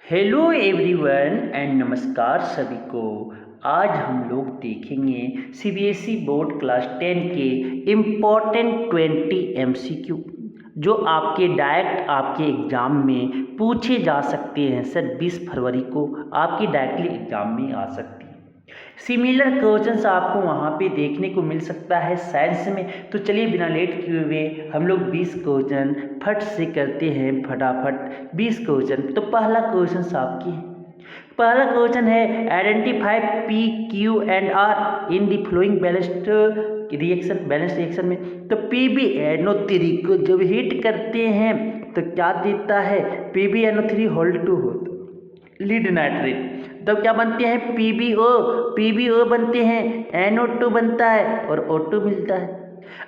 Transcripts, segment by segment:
Hello everyone and नमस्कार सभी को। आज हम लोग देखेंगे सीबीएसई बोर्ड क्लास 10 के इम्पॉर्टेंट 20 एमसीक्यू जो आपके डायरेक्ट आपके एग्ज़ाम में पूछे जा सकते हैं। सर 20 फरवरी को आपकी डायरेक्टली एग्ज़ाम में आ सकती है। सिमिलर क्वेश्चंस आपको वहाँ पे देखने को मिल सकता है साइंस में। तो चलिए बिना लेट किए हुए हम लोग 20 क्वेश्चन फट से करते हैं, फटाफट 20 क्वेश्चन। तो पहला क्वेश्चन आपकी है। पहला क्वेश्चन है identify P Q and R in the following balanced reaction में। तो PbNO3 को जब हीट करते हैं तो क्या देता है, PbNO3 hold to lead nitrate. तब क्या बनते हैं, PbO बनते हैं, NO2 बनता है और O2 मिलता है।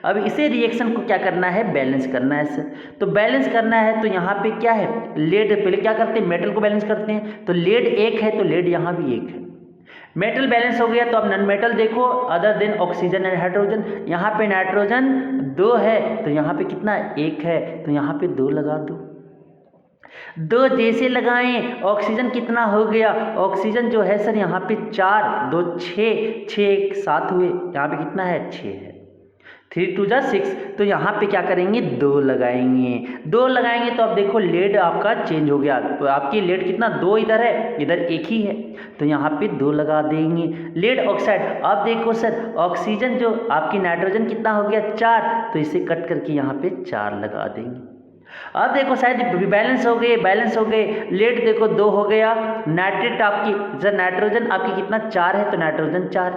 अब इसे रिएक्शन को क्या करना है, बैलेंस करना है सर। तो बैलेंस करना है तो यहाँ पे क्या है, लेड। पहले क्या करते हैं, मेटल को बैलेंस करते हैं। तो लेड 1 है तो लेड यहाँ भी 1 है। मेटल बैलेंस हो गया तो अब नॉन मेटल देखो, other than oxygen and hydrogen. यहाँ पे नाइट्रोजन 2 है तो यहाँ पे कितना 1 है, तो यहाँ पे 2 लगा दो। 2 जैसे लगाएं, ऑक्सीजन कितना हो गया, ऑक्सीजन जो है सर यहाँ पे 4, 2 6, 6 1 7 हुए, यहाँ पे कितना है 6 है। 3 2 जा 6, तो यहाँ पे क्या करेंगे 2 लगाएंगे। 2 लगाएंगे तो अब देखो लेड आपका चेंज हो गया। तो आपकी लेड कितना 2 इधर है, इधर 1 ही है, तो यहाँ पे 2 लगा देंगे। लेड ऑक्साइड, अब देखो सर ऑक्सीजन जो आपकी नाइट्रोजन कितना हो गया 4, तो इसे कट करके यहाँ पे 4 लगा देंगे। अब देखो शायद बैलेंस हो गए। लेड देखो 2 हो गया। नाइट्रेट आपकी सर नाइट्रोजन आपकी कितना 4 है, तो नाइट्रोजन 4।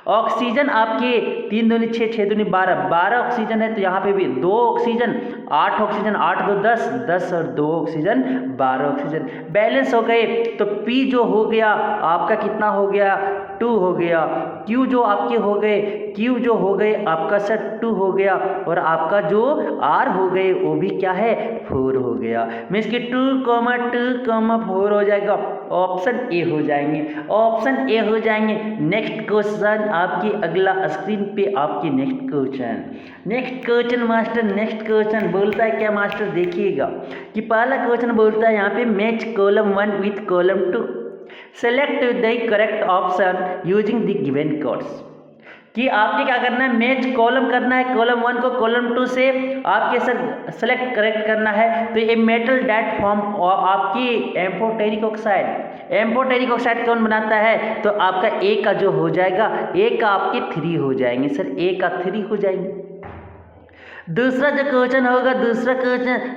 ऑक्सीजन आपके 3 दूनी 6, 6 दूनी 12 ऑक्सीजन है, तो यहाँ पे भी 2 ऑक्सीजन 8 ऑक्सीजन 8 2 10 10 और 2 ऑक्सीजन 12 ऑक्सीजन बैलेंस हो गए। तो P जो हो गया आपका कितना हो गया 2 हो गया। Q जो आपके हो गए आपका सर 2 हो गया, और आपका जो R हो गए वो भी क्या है 4 हो गया। मीन्स कि 2, 2, 4 हो जाएगा। ऑप्शन ए हो जाएंगे। नेक्स्ट क्वेश्चन आपकी अगला स्क्रीन पे आपकी next question master next question बोलता है क्या मास्टर, देखिएगा कि पहला क्वेश्चन बोलता है यहाँ पे match column 1 with column 2, select the correct option using the given codes. कि आपके क्या करना है, मैच कॉलम करना है, कॉलम 1 को कॉलम 2 से आपके सर सेलेक्ट करेक्ट करना है। तो ये मेटल डैट फॉर्म आपकी एम्फोटेरिक ऑक्साइड कौन बनाता है, तो आपका ए का जो हो जाएगा, ए का आपके 3 हो जाएंगे सर, ए का 3 हो जाएंगे। दूसरा जो क्वेश्चन होगा,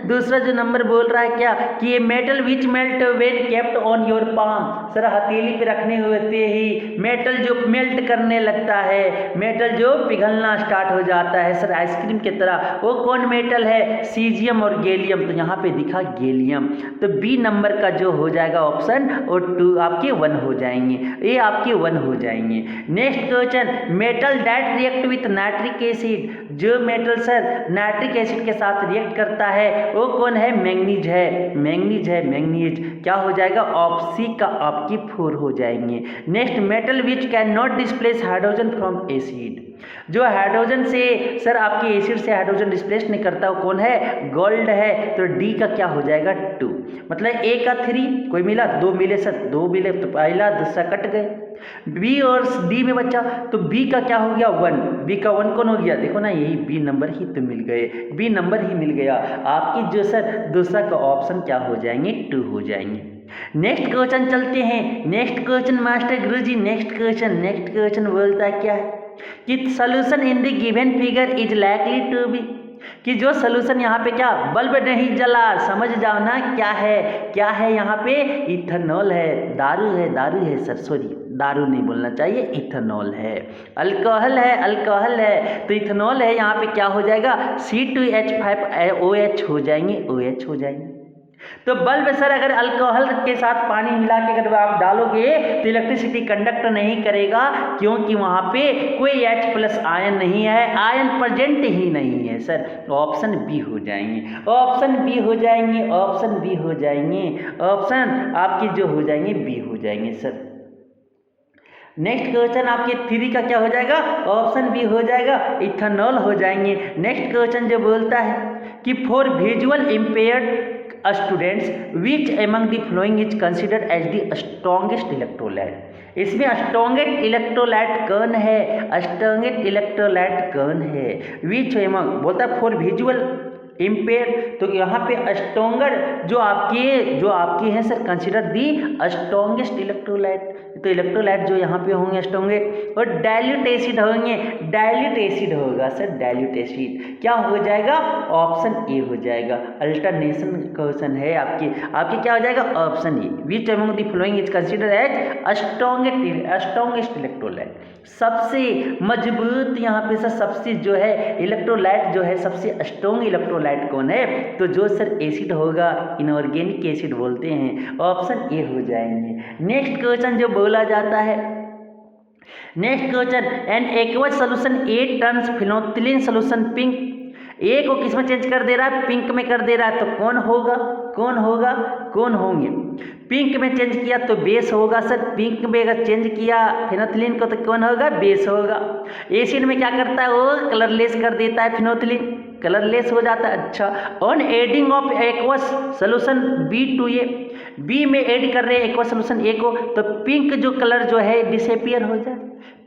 दूसरा जो नंबर बोल रहा है क्या कि ये metal which melt when kept on your palm. Sir हथेली पे रखने होते ही मेटल जो मेल्ट करने लगता है, मेटल जो पिघलना स्टार्ट हो जाता है सर आइसक्रीम की तरह, वो कौन मेटल है, सीजियम और गैलियम। तो यहाँ पे दिखा गैलियम, तो बी नंबर का जो हो जाएगा ऑप्शन और 2 आपके 1 हो जाएंगे, ये आपके 1 हो जाएंगे। Next question, metal that react with nitric acid. जो मेटल सर नाइट्रिक एसिड के साथ रिएक्ट करता है वो कौन है, मैंगनीज। क्या हो जाएगा, ऑप्शन का आपकी 4 हो जाएंगे। Next, metal which can not displace hydrogen from acid. जो हाइड्रोजन से सर आपके एसिड से हाइड्रोजन डिस्प्लेस नहीं करता वो कौन है, गोल्ड है। तो डी का क्या हो जाएगा 2, मतलब ए का 3 कोई मिला, 2 मिले सर, 2 मिले तो पहला दूसरा कट गए। बी और डी में बच्चा, तो बी का क्या हो गया 1, बी का 1 कौन हो गया, देखो ना यही बी नंबर ही तो मिल गए, बी नंबर ही मिल गया। आपकी जो सर दूसरा का ऑप्शन क्या हो जाएंगे 2 हो जाएंगे। नेक्स्ट क्वेश्चन चलते हैं, next question master Guruji next question बोलता है क्या है कि solution in the given figure is likely to be. कि जो सोल्यूशन यहाँ पे क्या, बल्ब नहीं जला, समझ जाओ ना क्या है यहाँ पे, इथेनॉल है, दारू है सर, सॉरी दारू नहीं बोलना चाहिए, इथेनॉल है। अल्कोहल है तो इथेनॉल है, यहाँ पे क्या हो जाएगा C2H5OH हो जाएंगे। तो बल्ब सर अगर अल्कोहल के साथ पानी मिला के अगर आप डालोगे तो इलेक्ट्रिसिटी कंडक्ट नहीं करेगा, क्योंकि वहाँ पे कोई H+ आयन नहीं है, आयन प्रेजेंट ही नहीं है सर। ऑप्शन बी हो जाएंगे, ऑप्शन आपकी जो हो जाएंगे बी हो जाएंगे सर। नेक्स्ट क्वेश्चन आपके 3 का क्या हो जाएगा, ऑप्शन बी हो जाएगा, इथेनॉल हो जाएंगे। नेक्स्ट क्वेश्चन जो बोलता है कि for visual impaired students which among the following is considered as the strongest electrolyte. इसमें स्ट्रॉन्गेस्ट इलेक्ट्रोलाइट कौन है? स्ट्रॉन्गेस्ट इलेक्ट्रोलाइट कौन है? विच एमंग बोलता है फॉर विजुअल इम्पेयर, तो यहाँ पे स्ट्रॉन्गर जो आपकी है sir consider the strongest electrolyte. तो इलेक्ट्रोलाइट जो यहाँ पे होंगे स्ट्रॉन्गेस्ट, और डाइल्यूट एसिड होंगे, डाइल्यूट एसिड होगा सर, डाइल्यूट एसिड क्या हो जाएगा? ऑप्शन ए हो जाएगा। अल्टरनेशन क्वेश्चन है आपके क्या हो जाएगा? Option A. Which among the following is consider as strongest electrolyte. सबसे मजबूत यहाँ पे सर सबसे जो है इलेक्ट्रोलाइट जो है सबसे स्ट्रॉन्ग इलेक्ट्रोलाइट कौन है? तो जो सर एसिड होगा इनऑर्गेनिक एसिड बोलते हैं, ऑप्शन ए हो जाएंगे। नेक्स्ट क्वेश्चन जो बोला जाता है, next question an aqueous solution A turns phenolphthalein solution pink. A को किस में चेंज कर दे रहा है? पिंक में कर दे रहा है, तो कौन होंगे? पिंक में चेंज किया तो बेस होगा सर, पिंक में अगर चेंज किया फिनोल्फथालीन को तो कौन होगा? बेस होगा। एसिड में क्या करता है? वो कलरलेस कर देता है, फिनोल्फथालीन कलरलेस हो जाता है। अच्छा, on adding of aqueous solution B to A, B में ऐड कर रहे हैं एक्वस सोल्यूशन ए को, तो पिंक जो कलर जो है डिसअपियर हो जाए।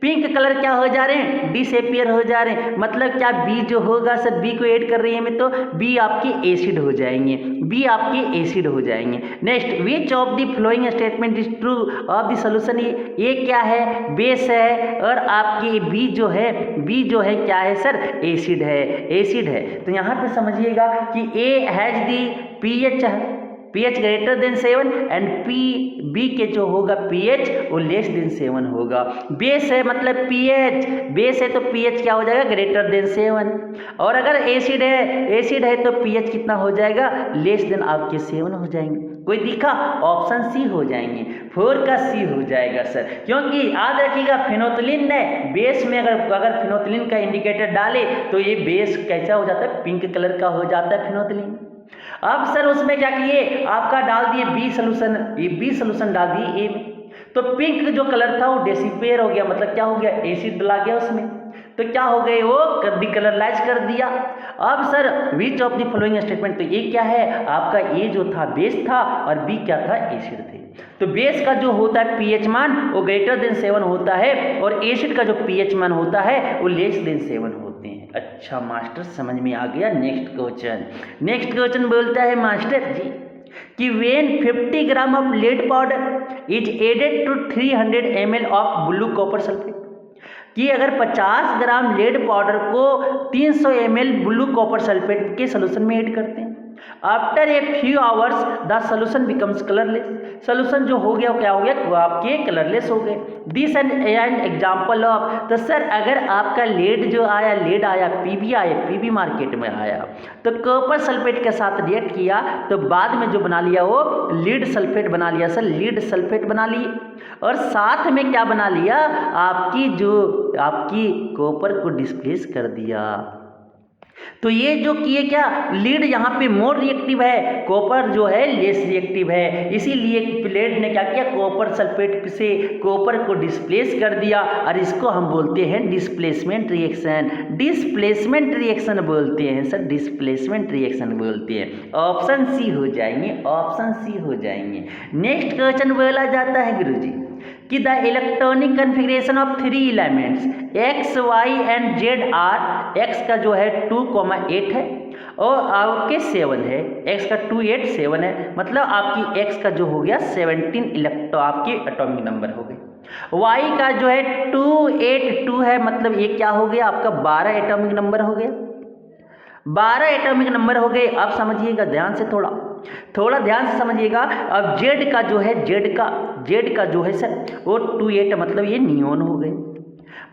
पिंक कलर क्या हो जा रहे हैं? डिसअपियर हो जा रहे हैं। मतलब क्या बी जो होगा सर, बी को ऐड कर रही है मैं, तो बी आपकी एसिड हो जाएंगे, बी आपकी एसिड हो जाएंगे। Next, which of the following statement is true of the solution? ये क्या है? बेस है, और आपकी बी जो है क्या है सर? एसिड है। तो यहाँ पे समझिएगा कि A has the pH greater than 7 and B के जो होगा pH वो लेस देन 7 होगा। बेस है मतलब बेस है तो pH क्या हो जाएगा? Greater than 7। और अगर एसिड है तो pH कितना हो जाएगा? लेस देन आपके 7 हो जाएंगे। कोई दिखा? ऑप्शन सी हो जाएंगे, 4 का सी हो जाएगा सर। क्योंकि याद रखिएगा फिनोल्फथालीन ने बेस में अगर फिनोल्फथालीन का इंडिकेटर डाले तो ये बेस कैसा हो जाता है? पिंक कलर का हो जाता है फिनोल्फथालीन। अब सर उसमें क्या किए? आपका डाल दिए बी सोल्यूशन डाल दिए ए में, तो पिंक जो कलर था वो डिसअपियर हो गया, मतलब क्या हो गया? एसिड डला गया उसमें, तो क्या हो गए? वो डिकलरलाइज कर दिया। अब sir which of the following statement, तो ये क्या है? आपका ए जो था बेस था और बी क्या था? एसिड थे। तो बेस का जो होता है pH मान वो ग्रेटर देन 7 होता है, और एसिड का जो pH मान होता है वो लेस देन 7 होते हैं। अच्छा मास्टर समझ में आ गया। नेक्स्ट क्वेश्चन बोलता है मास्टर जी कि when 50 gram of lead powder is added to 300 ml of blue copper sulphate, कि अगर 50 ग्राम लेड पाउडर को 300 ml ब्लू कॉपर सल्फेट के सोल्यूशन में ऐड करते हैं, after a few hours the solution becomes colourless. Solution जो हो गया वो क्या हो गया? वो आपके कलरलेस हो गए। दिस एन एग्जाम्पल ऑफ, तो सर अगर आपका लेड आया पीबी मार्केट में आया, तो कॉपर सल्फेट के साथ रिएक्ट किया तो बाद में जो बना लिया वो लीड सल्फेट बना लिया सर, लीड सल्फेट बना लिए, और साथ में क्या बना लिया? आपकी कॉपर को डिस्प्लेस कर दिया। तो ये जो किए क्या? लीड यहाँ पे मोर रिएक्टिव है, कॉपर जो है लेस रिएक्टिव है, इसीलिए लेड ने क्या किया? कॉपर सल्फेट से कॉपर को डिस्प्लेस कर दिया, और इसको हम बोलते हैं डिस्प्लेसमेंट रिएक्शन बोलते हैं सर, डिस्प्लेसमेंट रिएक्शन बोलते हैं। ऑप्शन सी हो जाएंगे। नेक्स्ट क्वेश्चन बोला जाता है गुरुजी कि the electronic configuration of 3 elements x, y and z are, x का जो है 2,8 है और आपके 7 है, x का 2, 8, 7 है, मतलब आपकी x का जो हो गया 17 आपकी एटॉमिक नंबर हो गए। y का जो है 2, 8, 2 है, मतलब ये क्या हो गया? आपका 12 एटॉमिक नंबर हो गया, 12 एटॉमिक नंबर हो गए। अब समझिएगा ध्यान से, थोड़ा ध्यान से समझिएगा। अब जेड का जो है सर वो 2, 8, मतलब ये नियोन हो गए,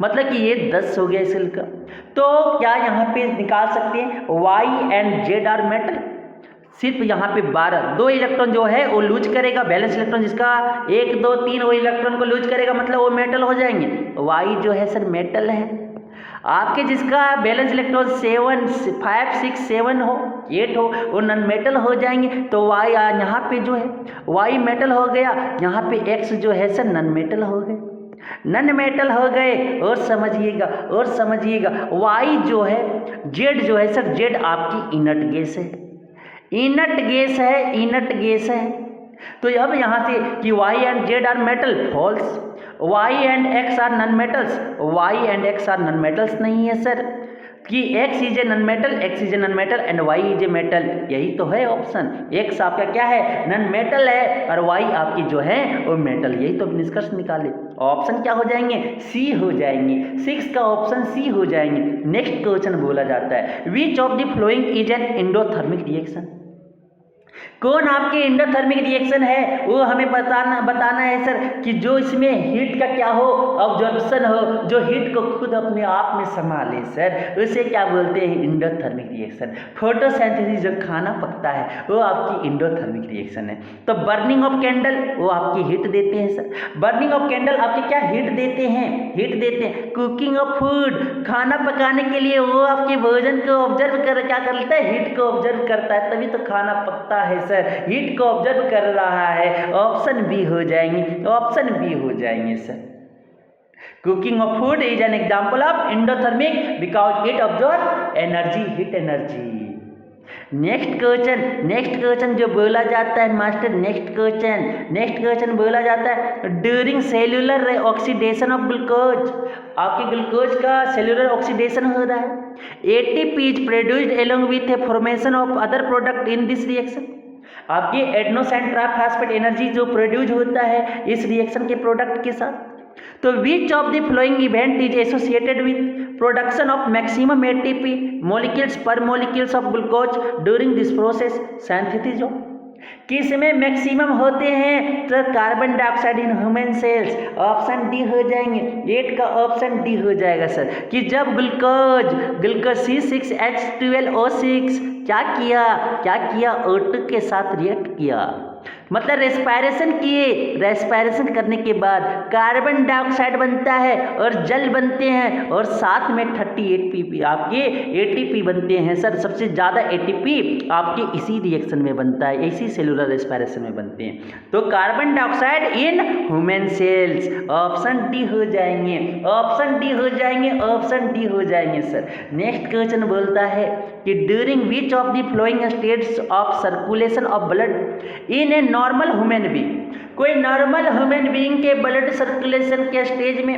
मतलब कि ये 10 हो गया सेल का। तो क्या यहाँ पे निकाल सकते हैं? Y and Z are metal, सिर्फ यहाँ पे 12, 2 इलेक्ट्रॉन जो है वो लूज करेगा, बैलेंस इलेक्ट्रॉन जिसका 1, 2, 3 वो इलेक्ट्रॉन को लूज करेगा, मतलब वो मेटल हो जाएंगे। वाई जो है सर मेटल है। आपके जिसका बैलेंस इलेक्ट्रॉन 7, 5, 6, 7 हो, 8 हो, वो नॉन मेटल हो जाएंगे। तो वाई यहाँ पे जो है वाई मेटल हो गया, यहाँ पे एक्स जो है सर नॉन मेटल हो गए। और समझिएगा वाई जो है जेड जो है सर, जेड आपकी इनर्ट गैस है, इनर्ट गैस है, इनर्ट गैस है। तो अब यहाँ से कि Y and Z are metal, false. Y and X are non metals, Y and X are non metals नहीं है सर। कि X is a non metal, X is a non metal and Y is a metal, यही तो है option. X आपका क्या है, non metal है, और वाई आपकी जो है वो मेटल, यही तो निष्कर्ष निकाले। ऑप्शन क्या हो जाएंगे, सी हो जाएंगे। 6 का ऑप्शन सी हो जाएंगे। नेक्स्ट क्वेश्चन बोला जाता है विच of the following is an endothermic reaction. कौन आपके एंडोथर्मिक रिएक्शन है वो हमें बताना है सर। कि जो इसमें हीट का क्या हो, ऑब्जॉर्प्शन हो, जो हीट को खुद अपने आप में संभाले सर, उसे क्या बोलते हैं, एंडोथर्मिक रिएक्शन। फोटोसिंथेसिस जो खाना पकता है वो आपकी एंडोथर्मिक रिएक्शन है। तो बर्निंग ऑफ कैंडल वो आपकी हीट देते हैं सर। बर्निंग ऑफ कैंडल आपके क्या हीट देते हैं, हीट देते हैं। कुकिंग ऑफ फूड, खाना पकाने के लिए वो आपके भोजन को ऑब्जर्व क्या करता है, हीट को ऑब्जर्व करता है, तभी तो खाना पकता है सर, हीट को ऑब्जर्व कर रहा है। ऑप्शन बी हो जाएंगे, ऑप्शन बी हो जाएंगे sir. Cooking of food is an example of endothermic because it observe energy, heat energy. Next question जो बोला जाता है मास्टर, नेक्स्ट क्वेश्चन बोला जाता है during cellular oxidation of glucose, आपके ग्लूकोज का सेल्यूलर ऑक्सीडेशन हो रहा है। ATP is produced along with a formation of other product in this reaction, आपकी एडेनोसिन ट्राइफॉस्फेट एनर्जी जो प्रोड्यूस होता है इस रिएक्शन के प्रोडक्ट के साथ। तो which of the following event is associated with production of maximum ATP molecules per molecules of glucose during this process, synthesis of, किसमें मैक्सिमम होते हैं, तो carbon dioxide in human cells. Option D हो जाएंगे, 8 का ऑप्शन डी हो जाएगा sir. कि जब ग्लूकोज C6H12O6 क्या किया O2 के साथ रिएक्ट किया, मतलब रेस्पायरेशन किए, रेस्पायरेशन करने के बाद कार्बन डाइऑक्साइड बनता है और जल बनते हैं, और साथ में 38 आपके एटीपी बनते हैं सर। सबसे ज़्यादा एटीपी आपके इसी रिएक्शन में बनता है, इसी सेलुलर रेस्पायरेशन में बनते हैं। तो carbon dioxide in human cells, option D हो जाएंगे, ऑप्शन डी हो जाएंगे, ऑप्शन डी हो जाएंगे सर। नेक्स्ट क्वेश्चन बोलता है कि during which of the following states of circulation of blood in a normal human being, कोई नॉर्मल ह्यूमन बीइंग के ब्लड सर्कुलेशन के स्टेज में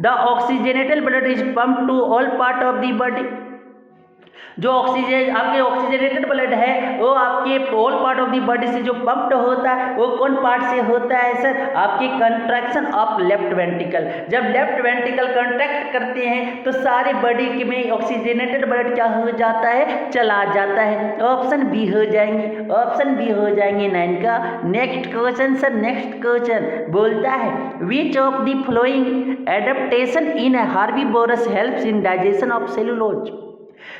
the oxygenated blood is pump to all part of the body, जो oxygen आपके oxygenated blood है वो आपके all part of the body से जो पंप्ड होता है वो कौन पार्ट से होता है सर, आपकी कंट्रैक्शन ऑफ लेफ्ट वेंट्रिकल। जब लेफ्ट वेंट्रिकल कंट्रैक्ट करते हैं तो सारी बॉडी में ऑक्सीजनेटेड ब्लड क्या हो जाता है, चला जाता है। ऑप्शन बी हो जाएंगे, ऑप्शन बी हो जाएंगे 9 का। Next question sir, next question बोलता है विच of the flowing adaptation in herbivores helps in digestion of cellulose,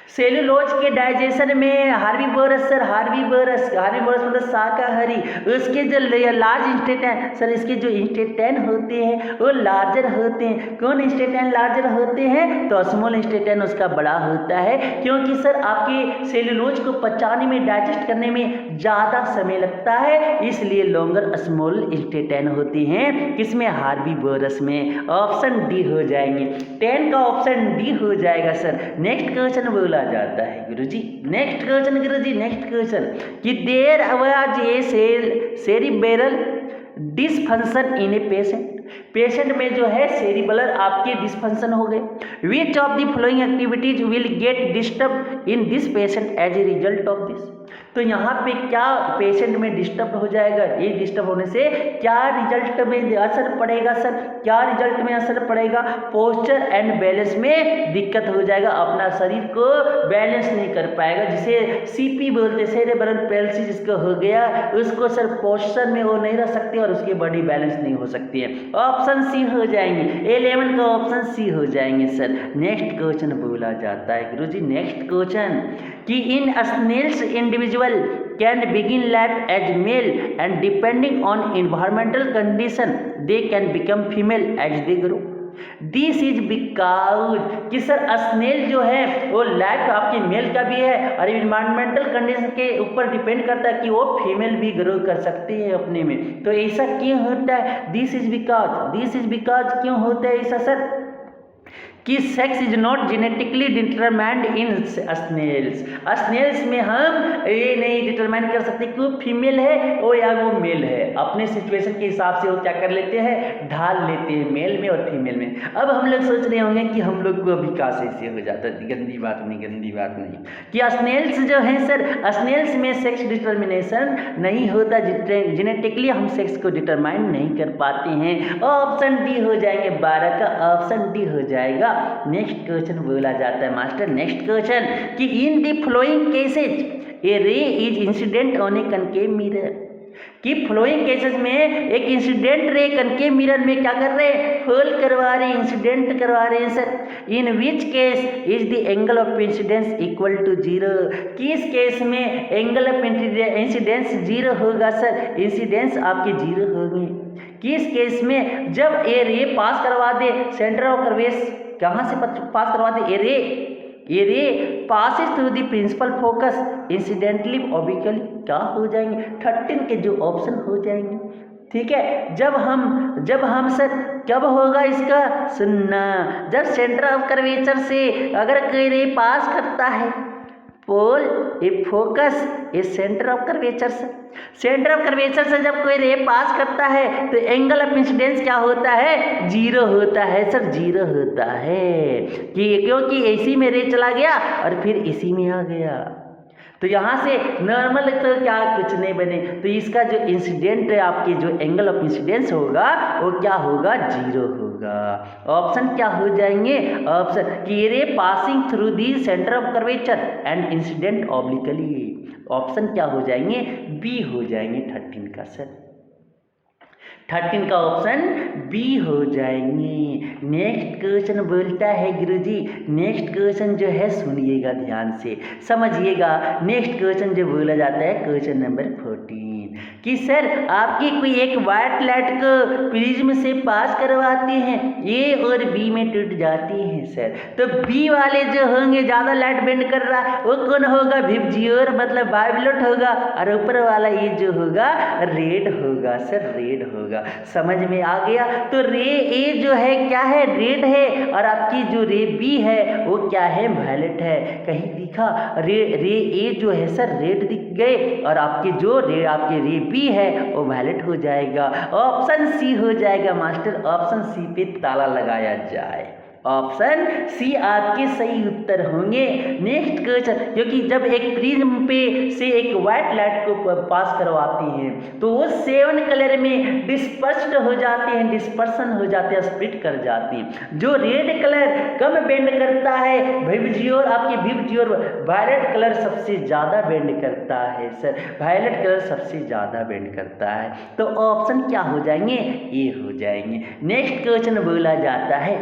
cellulose के डाइजेशन में हार्बीवोरस सर, हार्बीवोरस मतलब शाकाहारी, उसके जो लार्ज इंस्टेटाइन सर, इसके जो इंस्टेटाइन होते हैं वो लार्जर होते हैं। कौन इंस्टेटाइन लार्जर होते हैं, तो स्मॉल इंस्टेटाइन उसका बड़ा होता है, क्योंकि सर आपके सेलुलोज को पचाने में, डाइजेस्ट करने में ज़्यादा समय लगता है, इसलिए लॉन्गर स्मॉल इंस्टेटाइन होते हैं किसमें, हार्बीवोरस में। ऑप्शन डी हो जाएंगे, 10 का ऑप्शन डी हो जाएगा सर। नेक्स्ट क्वेश्चन बोला जाता है Guruji, next question Guruji, next question कि there was a cerebral dysfunction in a patient में जो है सेरिब्रल आपके डिसफंक्शन हो गए। Which of the following activities will get disturb in this patient as a result of this, तो यहाँ पे क्या पेशेंट में डिस्टर्ब हो जाएगा, ये डिस्टर्ब होने से क्या रिजल्ट में असर पड़ेगा सर, क्या रिजल्ट में असर पड़ेगा, पोस्चर एंड बैलेंस में दिक्कत हो जाएगा, अपना शरीर को बैलेंस नहीं कर पाएगा, जिसे सीपी बोलते, सेरेब्रल पैल्सी जिसको हो गया उसको सर पोस्चर में वो नहीं रह सकती और उसकी बॉडी बैलेंस नहीं हो सकती है। ऑप्शन सी हो जाएंगे, 11 का ऑप्शन सी हो जाएंगे सर। नेक्स्ट क्वेश्चन बोला जाता है गुरुजी, नेक्स्ट क्वेश्चन कि in snails individual can begin life as male and depending on environmental condition they can become female as they grow. This is because कि सर स्नेल जो है वो लाइफ आपके mail का भी है और इन्वायरमेंटल कंडीशन के ऊपर डिपेंड करता है कि वो फीमेल भी ग्रो कर सकती है अपने में। तो ऐसा क्यों होता है, दिस इज बिकॉज क्यों होता है ऐसा सर, कि sex is not genetically determined in snails. Snails में हम ये नहीं डिटरमाइन कर सकते कि वो फीमेल है और या वो मेल है। अपने सिचुएशन के हिसाब से वो क्या कर लेते हैं, ढाल लेते हैं मेल में और फीमेल में। अब हम लोग सोच रहे होंगे कि हम लोग को अभी विकास ऐसे हो जाता है। गंदी बात नहीं, गंदी बात नहीं। कि स्नेल्स जो है सर, स्नेल्स में सेक्स डिटर्मिनेशन नहीं होता, जेनेटिकली हम सेक्स को डिटरमाइन नहीं कर पाते हैं। ऑप्शन डी हो जाएंगे, 12 का ऑप्शन डी हो जाएगा। नेक्स्ट क्वेश्चन बोला जाता है मास्टर, नेक्स्ट क्वेश्चन कि इन द फ्लोइंग केसेज ए रे is incident on A concave mirror. कि फ्लोइंग केसेस में एक इंसिडेंट रे कनकेव मिरर में क्या कर रहे हैं, फॉल करवा रहे हैं, इंसिडेंट करवा रहे हैं sir. In which case is the angle of incidence equal to 0। किस केस में एंगल ऑफ इंसिडेंस 0 होगा सर, इंसिडेंस आपके 0 होंगे। किस केस में, जब ए रे पास करवा दे सेंटर ऑफ कर्वेस, कहाँ से पास करवा दे, a ray passes through the principal focus incidentally obliquely, क्या हो जाएंगे 13 के जो ऑप्शन हो जाएंगे। ठीक है, जब हम सर कब होगा इसका सुनना, जब सेंटर ऑफ कर्वेचर से अगर कोई रे पास करता है, pole a focus a centre of curvature से, सेंटर ऑफ कर्वेचर से जब कोई रे पास करता है तो एंगल ऑफ इंसिडेंस क्या होता है, 0 होता है सर, 0 होता है। कि क्योंकि इसी में रे चला गया और फिर इसी में आ गया, तो यहाँ से नॉर्मल तो क्या कुछ नहीं बने, तो इसका जो इंसिडेंट है आपकी जो एंगल ऑफ इंसिडेंस होगा वो क्या होगा, 0 होगा। ऑप्शन क्या हो जाएंगे, ऑप्शन कि रे passing through the centre of curvature and incident obliquely, option क्या हो जाएंगे, बी हो जाएंगे 13 का सर, 13 का ऑप्शन बी हो जाएंगे। नेक्स्ट क्वेश्चन बोलता है गुरुजी, नेक्स्ट क्वेश्चन जो है सुनिएगा ध्यान से समझिएगा। नेक्स्ट क्वेश्चन जो बोला जाता है क्वेश्चन नंबर 14 कि सर आपकी कोई एक वाइट लाइट को प्रिज्म से पास करवाते हैं, ए और बी में टूट जाती हैं सर, तो बी वाले जो होंगे ज़्यादा लाइट बेंड कर रहा वो कौन होगा, विबजियोर मतलब वायलेट होगा, और ऊपर वाला ये जो होगा रेड होगा सर, रेड होगा। समझ में आ गया। तो रे ए जो है क्या है, रेड है, और आपकी जो रे बी है वो क्या है, वायलेट है। कहीं दिखा रे ए जो है सर रेड दिख गए, और आपके जो आपके रे बी है वो वायलेट हो जाएगा। ऑप्शन सी हो जाएगा मास्टर, ऑप्शन सी पे ताला लगाया जाए, ऑप्शन सी आपके सही उत्तर होंगे। नेक्स्ट क्वेश्चन, क्योंकि जब एक प्रिज्म पे से एक व्हाइट लाइट को पास करवाती हैं तो वो 7 कलर में डिस्पर्स्ड हो जाते हैं, डिस्पर्सन हो जाते हैं, स्प्लिट कर जाती हैं। जो रेड कलर कम बेंड करता है, विबजियोर आपकी विबजियोर वायलेट कलर सबसे ज़्यादा बेंड करता है सर, वायलेट कलर सबसे ज़्यादा बेंड करता है, तो ऑप्शन क्या हो जाएंगे, ए हो जाएंगे। नेक्स्ट क्वेश्चन बोला जाता है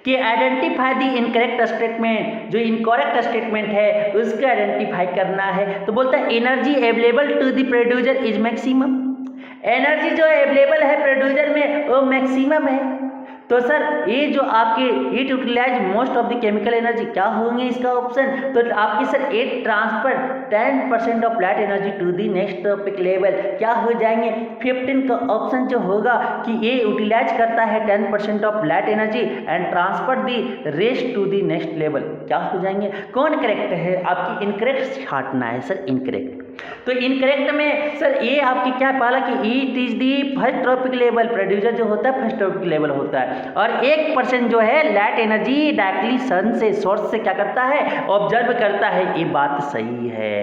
कि आइडेंटिफाई द इनकरेक्ट स्टेटमेंट, जो इनकरेक्ट स्टेटमेंट है उसको आइडेंटिफाई करना है। तो बोलता है energy available to the producer is maximum, energy जो अवेलेबल है प्रोड्यूसर में वो मैक्सिमम है। तो सर ये जो आपके it utilize most of the chemical energy, क्या होंगे इसका ऑप्शन, तो आपकी sir it transfer 10% of light energy to the next trophic level, क्या हो जाएंगे 15 का ऑप्शन जो होगा कि ये यूटिलाइज करता है 10% of light energy and transfer the rest to the next level, क्या हो जाएंगे। कौन करेक्ट है, आपकी इनकरेक्ट छाटना है सर, इनकरेक्ट। तो इनकरेक्ट में सर ये आपकी क्या पाला कि it is the first trophic level, producer जो होता है फर्स्ट ट्रॉपिक लेवल होता है, और 1% जो है लाइट एनर्जी डायरेक्टली सन से सोर्स से क्या करता है, ऑब्जर्व करता है, ये बात सही है।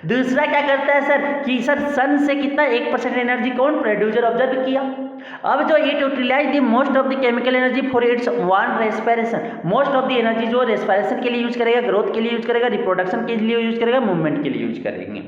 दूसरा क्या करता है सर कि सर सन से कितना 1% एनर्जी कौन, प्रोड्यूसर ऑब्जर्व किया। अब जो it utilize the most of the chemical energy for its own respiration, most of the energy जो रेस्पिरेशन के लिए यूज करेगा, ग्रोथ के लिए यूज करेगा, रिप्रोडक्शन के लिए यूज करेगा, मूवमेंट के लिए यूज करेंगे।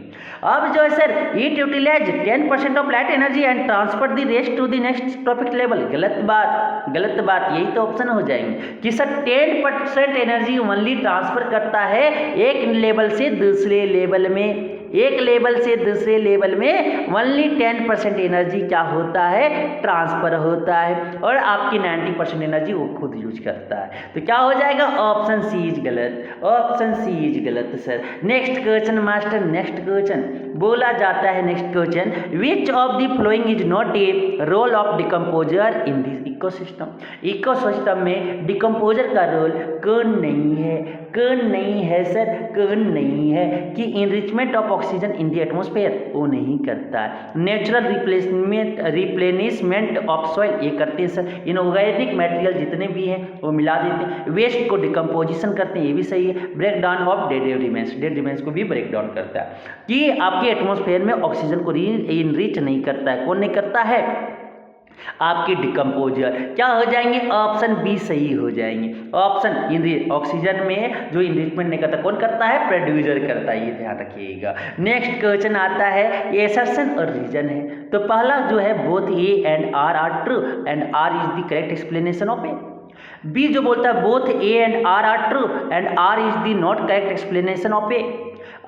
अब जो है sir it utilize 10% of light energy and transfer the rest to the next trophic level, गलत बात, गलत बात, यही तो ऑप्शन हो जाएंगे कि सर 10% एनर्जी ओनली ट्रांसफर करता है एक लेवल से दूसरे लेवल में, एक लेवल से दूसरे लेवल में ओनली 10% एनर्जी क्या होता है, ट्रांसफर होता है, और आपकी 90% एनर्जी वो खुद यूज करता है। तो क्या हो जाएगा, ऑप्शन सी इज गलत, ऑप्शन सी इज गलत sir. Next question master, next question बोला जाता है next question, which of the following is not a role of decomposer in this ecosystem. Ecosystem में डिकम्पोजर का रोल कौन नहीं है, कौन नहीं है सर, कौन नहीं है कि enrichment of oxygen in the atmosphere, वो नहीं करता है। नेचुरल रिप्लेनिशमेंट ऑफ सॉइल, ये करते हैं सर। इनऑर्गेनिक मटेरियल जितने भी हैं वो मिला देते हैं। वेस्ट को डिकम्पोजिशन करते हैं, ये भी सही है। Break down of dead remains को भी ब्रेक डाउन करता है कि आपके एटमोस्फेयर में ऑक्सीजन को इनरिच नहीं करता है। कौन नहीं करता है? आपके डिकम्पोजर। क्या हो जाएंगे? ऑप्शन बी सही हो जाएंगे। ऑप्शन ऑक्सीजन में जो इनरिचमेंट नहीं करता, कौन करता है? प्रोड्यूसर करता है, ये ध्यान रखिएगा। नेक्स्ट क्वेश्चन आता है, ये असर्शन और रीजन है। तो पहला जो है, both A and R true and R is the correct explanation of A. B जो बोलता है both A and R true and R is the not correct explanation of A.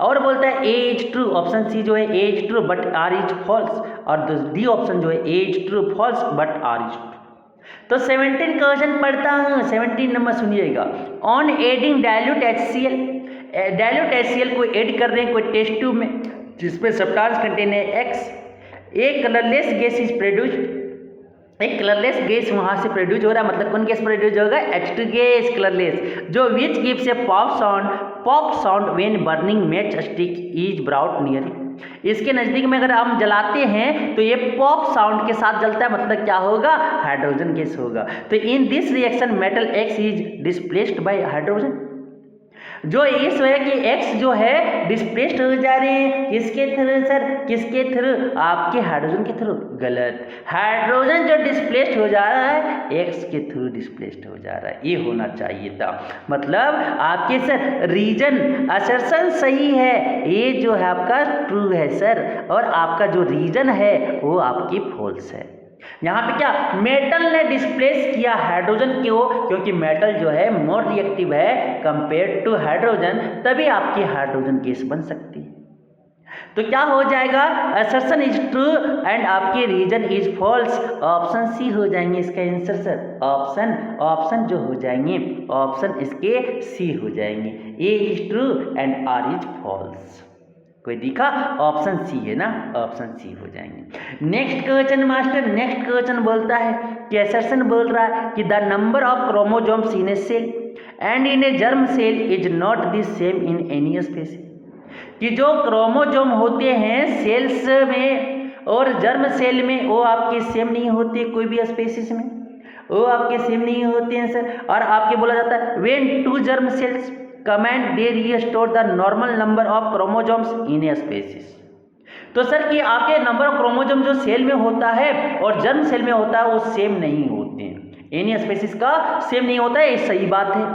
और बोलता है A is true, option C जो है A is true but R is false, और D option जो है A is true false but R is true. तो 17 question पढ़ता हूँ, 17 नंबर सुनिएगा। On adding dilute HCl, dilute HCl को ऐड कर रहे हैं कोई टेस्ट ट्यूब में जिसमें सब्सटेंस कंटेन है X, एक कलरलेस गैस इज प्रोड्यूस्ड, एक कलरलेस गैस वहाँ से प्रोड्यूस हो रहा है। मतलब कौन गैस प्रोड्यूस होगा? H2 गैस, कलरलेस, जो which gives A pop sound when burning match stick is brought near. इसके नज़दीक में अगर हम जलाते हैं तो ये पॉप साउंड के साथ जलता है, मतलब क्या होगा? हाइड्रोजन गैस होगा। तो इन this reaction metal X is displaced by hydrogen. जो इस वजह कि X जो है डिस्प्लेस्ड हो जा रहे हैं, किसके थ्रू सर? किसके थ्रू? आपके हाइड्रोजन के थ्रू। गलत। हाइड्रोजन जो डिस्प्लेस्ड हो जा रहा है X के थ्रू डिस्प्लेस्ड हो जा रहा है, ये होना चाहिए था। मतलब आपके सर रीजन असर्शन सही है, ये जो है आपका ट्रू है सर, और आपका जो रीजन है वो आपकी फॉल्स है। यहाँ पे क्या मेटल ने डिस्प्लेस किया हाइड्रोजन को, क्योंकि मेटल जो है मोर रिएक्टिव है कंपेयर टू हाइड्रोजन, तभी आपकी हाइड्रोजन गैस बन सकती है। तो क्या हो जाएगा? असर्शन इज ट्रू एंड आपके reason is false. Option C हो जाएंगे इसका आंसर सर। ऑप्शन जो हो जाएंगे, ऑप्शन इसके सी हो जाएंगे। A is true and R is false. कोई दिखा? ऑप्शन सी है ना, ऑप्शन सी हो जाएंगे। Next question master, next question बोलता है कि असर्शन बोल रहा है कि the number of chromosomes in a cell and in a germ cell is not the same in any species. कि जो क्रोमोसोम होते हैं सेल्स में और जर्म सेल में, वो आपके सेम नहीं होते, कोई भी स्पीशीज में वो आपके सेम नहीं होते हैं सर। और आपके बोला जाता है when two germ cells combine they restore the normal number of chromosomes in a species. तो सर कि आपके नंबर ऑफ क्रोमोसोम जो सेल में होता है और जर्म सेल में होता है वो सेम नहीं होते हैं, एनी स्पीशीज का सेम नहीं होता है। ये सही बात है,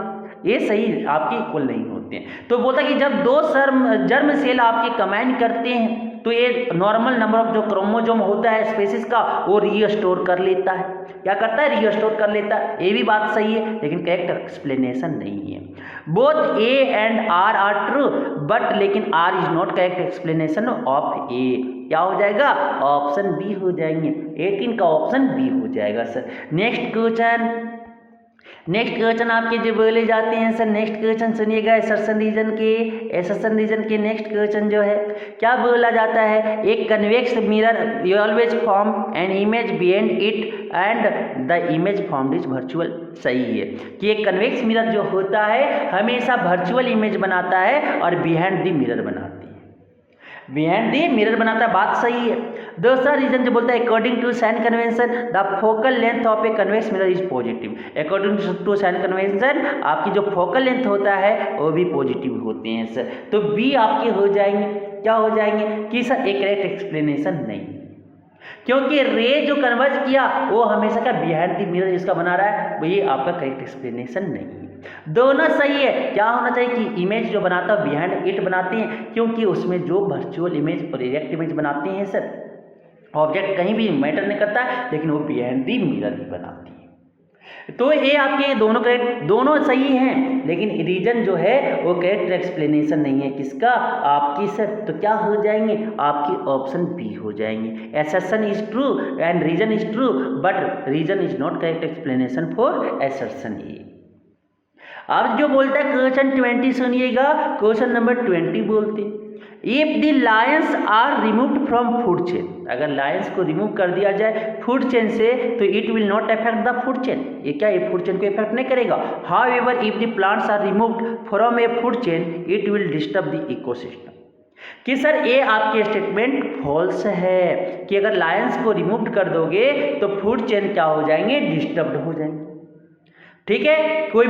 ये सही आपके इक्वल नहीं होते हैं। तो बोलता कि जब दो जर्म सेल आपके कमेंट करते हैं तो ये नॉर्मल नंबर ऑफ जो क्रोमोसोम होता है स्पीशीज का वो रीस्टोर कर लेता है। क्या करता है? रीस्टोर कर लेता है। ये भी बात सही है, लेकिन करेक्ट एक्सप्लेनेशन नहीं है। Both A and R true but लेकिन R is not correct explanation of A. क्या हो जाएगा? ऑप्शन बी हो जाएंगे। 18 का ऑप्शन बी हो जाएगा सर। नेक्स्ट क्वेश्चन आपके जो बोले जाते हैं सर, नेक्स्ट क्वेश्चन सुनिएगा असर्शन रीजन के नेक्स्ट क्वेश्चन जो है क्या बोला जाता है? एक convex mirror always form an image behind it and the image formed is virtual. सही है कि एक कन्वेक्स मिरर जो होता है हमेशा वर्चुअल इमेज बनाता है और बिहाइंड द मिरर बनाती है, बिहाइंड दी मिरर बनाता है। बात सही है। दूसरा रीजन जो बोलता है according to sign convention the focal length of a convex mirror is positive. According to sign convention आपकी जो फोकल लेंथ होता है वो भी पॉजिटिव होते हैं सर। तो बी आपके हो जाएंगे। क्या हो जाएंगे? कि सर एक करेक्ट एक्सप्लेनेशन नहीं, क्योंकि रे जो कन्वर्ज किया वो हमेशा का बिहाइंड दी मिरर जिसका बना रहा है वो ये आपका करेक्ट एक्सप्लेनेशन नहीं है। दोनों सही है। क्या होना चाहिए कि इमेज जो बनाता है बिहाइंड इट बनाते हैं, क्योंकि उसमें जो वर्चुअल इमेज और डायरेक्ट इमेज बनाते हैं सर, ऑब्जेक्ट कहीं भी मैटर नहीं करता लेकिन वो बिहाइंड दी मिरर ही बनाती है। तो ये आपके दोनों करेक्ट, दोनों सही हैं, लेकिन रीजन जो है वो करेक्ट एक्सप्लेनेशन नहीं है किसका? आपकी सर। तो क्या हो जाएंगे? आपकी ऑप्शन बी हो जाएंगे। Assertion is true and reason is true but reason is not correct explanation for assertion A. अब जो बोलता है क्वेश्चन 20 सुनिएगा, क्वेश्चन नंबर 20 बोलते if the lions are removed from food chain, अगर लायंस को रिमूव कर दिया जाए फूड चेन से तो it will not affect the food chain, ये क्या ये फूड चेन को इफेक्ट नहीं करेगा। However if the plants are removed from a food chain it will disturb the ecosystem. कि सर ये आपके स्टेटमेंट फॉल्स है कि अगर लायंस को रिमूव कर दोगे तो फूड चेन क्या हो जाएंगे, डिस्टर्ब हो जाएंगे। ठीक है, कोई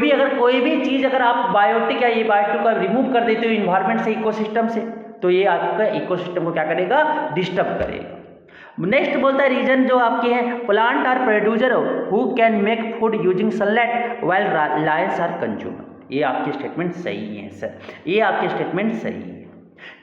भी चीज़ अगर आप बायोटिक या ये बायोटिक को रिमूव कर देते हो इन्वायरमेंट से, इकोसिस्टम से, तो ये आपका इकोसिस्टम को क्या करेगा, डिस्टर्ब करेगा। नेक्स्ट बोलता है रीजन जो आपके हैं, plant are producer who can make food using sunlight while lions are consumer. ये आपके स्टेटमेंट सही है सर, ये आपके स्टेटमेंट सही है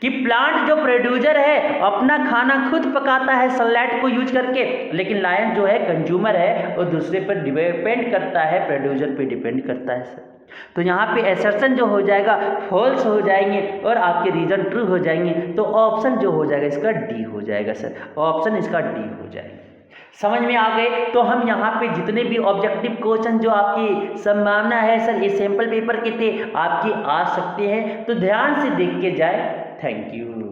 कि प्लांट जो प्रोड्यूसर है अपना खाना खुद पकाता है सनलाइट को यूज करके, लेकिन लायन जो है कंज्यूमर है वो दूसरे पर डिपेंड करता है, प्रोड्यूसर पे डिपेंड करता है सर। तो यहाँ पे असर्शन जो हो जाएगा फॉल्स हो जाएंगे और आपके रीजन ट्रू हो जाएंगे, तो ऑप्शन जो हो जाएगा इसका डी हो जाएगा सर, ऑप्शन इसका डी हो जाएगा। समझ में आ गए। तो हम यहाँ पे जितने भी ऑब्जेक्टिव क्वेश्चन जो आपकी संभावना है सर ये सैंपल पेपर के थे आपके आ सकते हैं, तो ध्यान से देख के जाए। Thank you.